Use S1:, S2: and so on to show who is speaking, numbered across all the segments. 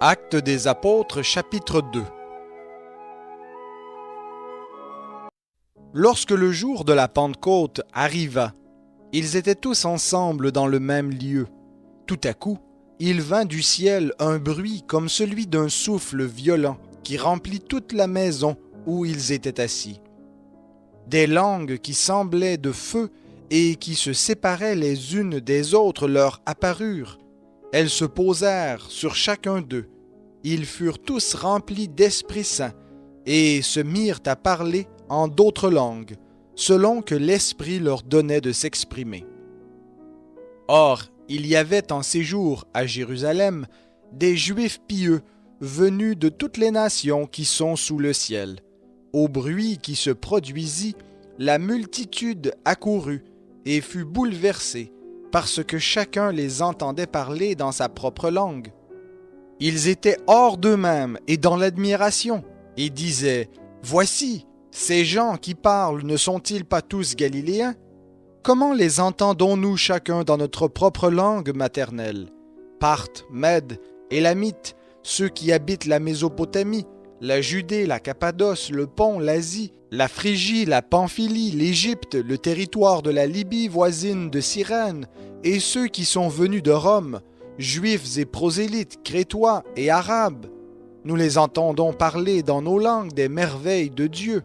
S1: Actes des Apôtres, chapitre 2. Lorsque le jour de la Pentecôte arriva, ils étaient tous ensemble dans le même lieu. Tout à coup, il vint du ciel un bruit comme celui d'un souffle violent qui remplit toute la maison où ils étaient assis. Des langues qui semblaient de feu et qui se séparaient les unes des autres leur apparurent. Elles se posèrent sur chacun d'eux. Ils furent tous remplis d'Esprit Saint et se mirent à parler en d'autres langues, selon que l'Esprit leur donnait de s'exprimer. Or, il y avait en séjour à Jérusalem des Juifs pieux venus de toutes les nations qui sont sous le ciel. Au bruit qui se produisit, la multitude accourut et fut bouleversée, parce que chacun les entendait parler dans sa propre langue. Ils étaient hors d'eux-mêmes et dans l'admiration, et disaient « Voici, ces gens qui parlent ne sont-ils pas tous Galiléens? Comment les entendons-nous chacun dans notre propre langue maternelle? Parthes, Mèdes, Élamites, ceux qui habitent la Mésopotamie, la Judée, la Cappadoce, le Pont, l'Asie, la Phrygie, la Pamphylie, l'Égypte, le territoire de la Libye voisine de Cyrène, et ceux qui sont venus de Rome, Juifs et prosélytes, Crétois et Arabes. Nous les entendons parler dans nos langues des merveilles de Dieu. »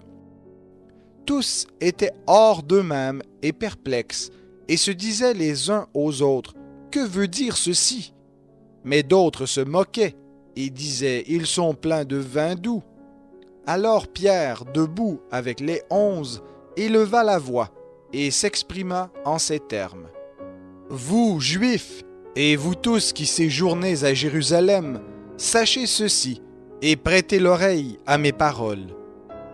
S1: Tous étaient hors d'eux-mêmes et perplexes, et se disaient les uns aux autres, « Que veut dire ceci? » Mais d'autres se moquaient et disaient, « Ils sont pleins de vin doux. » Alors Pierre, debout avec les 11, éleva la voix et s'exprima en ces termes. « Vous, Juifs, et vous tous qui séjournez à Jérusalem, sachez ceci et prêtez l'oreille à mes paroles.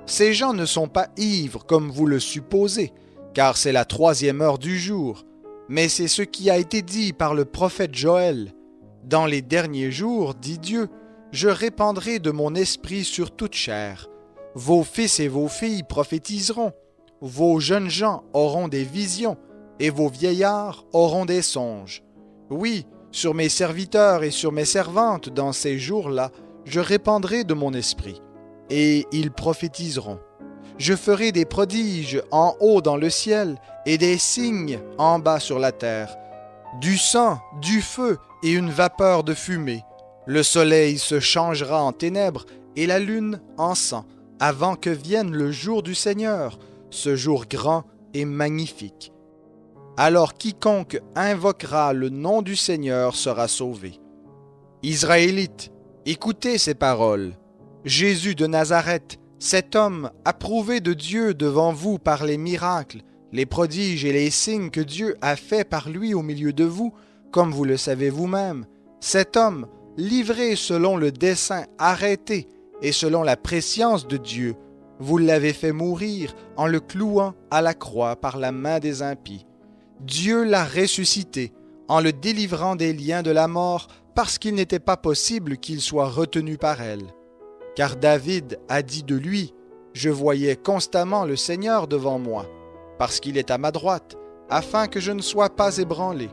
S1: Ces gens ne sont pas ivres comme vous le supposez, car c'est la 3e heure du jour, mais c'est ce qui a été dit par le prophète Joël. Dans les derniers jours, dit Dieu, je répandrai de mon esprit sur toute chair. Vos fils et vos filles prophétiseront, vos jeunes gens auront des visions, et vos vieillards auront des songes. Oui, sur mes serviteurs et sur mes servantes dans ces jours-là, je répandrai de mon esprit, et ils prophétiseront. Je ferai des prodiges en haut dans le ciel, et des signes en bas sur la terre, du sang, du feu et une vapeur de fumée. Le soleil se changera en ténèbres et la lune en sang, avant que vienne le jour du Seigneur, ce jour grand et magnifique. Alors quiconque invoquera le nom du Seigneur sera sauvé. Israélites, écoutez ces paroles. Jésus de Nazareth, cet homme approuvé de Dieu devant vous par les miracles, les prodiges et les signes que Dieu a faits par lui au milieu de vous, comme vous le savez vous-même, cet homme, livré selon le dessein arrêté et selon la prescience de Dieu, vous l'avez fait mourir en le clouant à la croix par la main des impies. Dieu l'a ressuscité en le délivrant des liens de la mort parce qu'il n'était pas possible qu'il soit retenu par elle. Car David a dit de lui, « Je voyais constamment le Seigneur devant moi, parce qu'il est à ma droite, afin que je ne sois pas ébranlé. »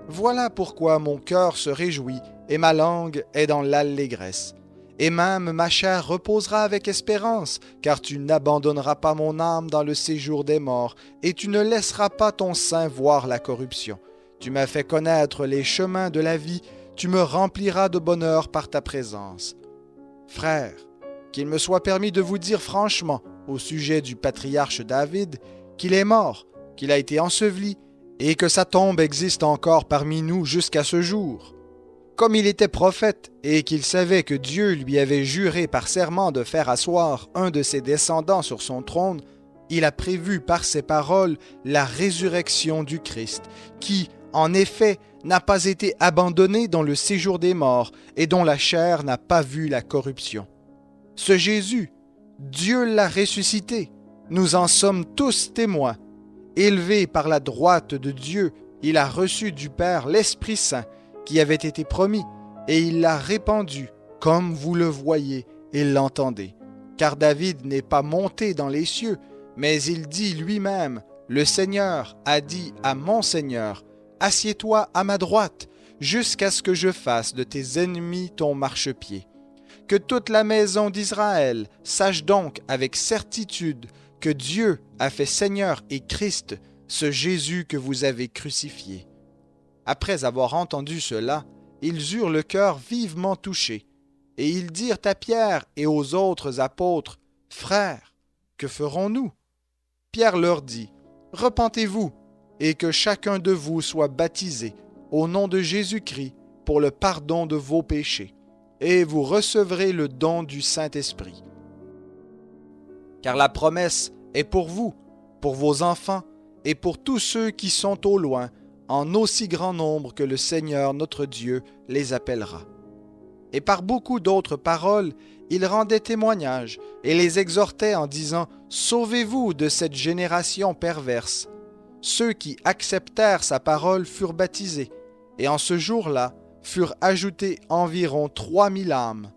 S1: Voilà pourquoi mon cœur se réjouit et ma langue est dans l'allégresse. Et même ma chair reposera avec espérance, car tu n'abandonneras pas mon âme dans le séjour des morts, et tu ne laisseras pas ton sein voir la corruption. Tu m'as fait connaître les chemins de la vie, tu me rempliras de bonheur par ta présence. Frères, qu'il me soit permis de vous dire franchement au sujet du patriarche David qu'il est mort, qu'il a été enseveli et que sa tombe existe encore parmi nous jusqu'à ce jour. Comme il était prophète et qu'il savait que Dieu lui avait juré par serment de faire asseoir un de ses descendants sur son trône, il a prévu par ses paroles la résurrection du Christ, qui, en effet, n'a pas été abandonné dans le séjour des morts et dont la chair n'a pas vu la corruption. Ce Jésus, Dieu l'a ressuscité, nous en sommes tous témoins. Élevé par la droite de Dieu, il a reçu du Père l'Esprit Saint qui avait été promis, et il l'a répandu, comme vous le voyez et l'entendez. Car David n'est pas monté dans les cieux, mais il dit lui-même, « Le Seigneur a dit à mon Seigneur, « Assieds-toi à ma droite, jusqu'à ce que je fasse de tes ennemis ton marchepied. Que toute la maison d'Israël sache donc avec certitude que Dieu a fait Seigneur et Christ ce Jésus que vous avez crucifié. » Après avoir entendu cela, ils eurent le cœur vivement touché, et ils dirent à Pierre et aux autres apôtres, « Frères, que ferons-nous » Pierre leur dit, « Repentez-vous, et que chacun de vous soit baptisé au nom de Jésus-Christ pour le pardon de vos péchés, et vous recevrez le don du Saint-Esprit. Car la promesse est pour vous, pour vos enfants, et pour tous ceux qui sont au loin, en aussi grand nombre que le Seigneur notre Dieu les appellera. » Et par beaucoup d'autres paroles, il rendait témoignage et les exhortait en disant « Sauvez-vous de cette génération perverse. » Ceux qui acceptèrent sa parole furent baptisés, et en ce jour-là furent ajoutés environ 3000 âmes.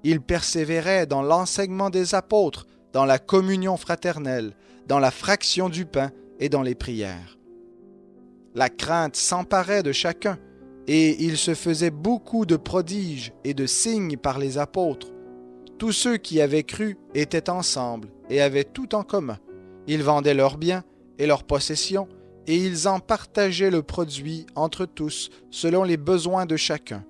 S1: Ils persévéraient dans l'enseignement des apôtres, dans la communion fraternelle, dans la fraction du pain et dans les prières. La crainte s'emparait de chacun, et il se faisait beaucoup de prodiges et de signes par les apôtres. Tous ceux qui avaient cru étaient ensemble et avaient tout en commun. Ils vendaient leurs biens et leurs possessions, et ils en partageaient le produit entre tous selon les besoins de chacun.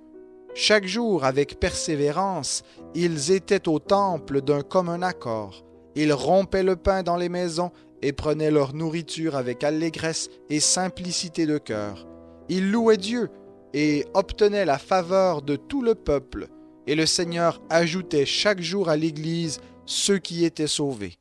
S1: Chaque jour, avec persévérance, ils étaient au temple d'un commun accord. Ils rompaient le pain dans les maisons et prenaient leur nourriture avec allégresse et simplicité de cœur. Ils louaient Dieu et obtenaient la faveur de tout le peuple, et le Seigneur ajoutait chaque jour à l'Église ceux qui étaient sauvés.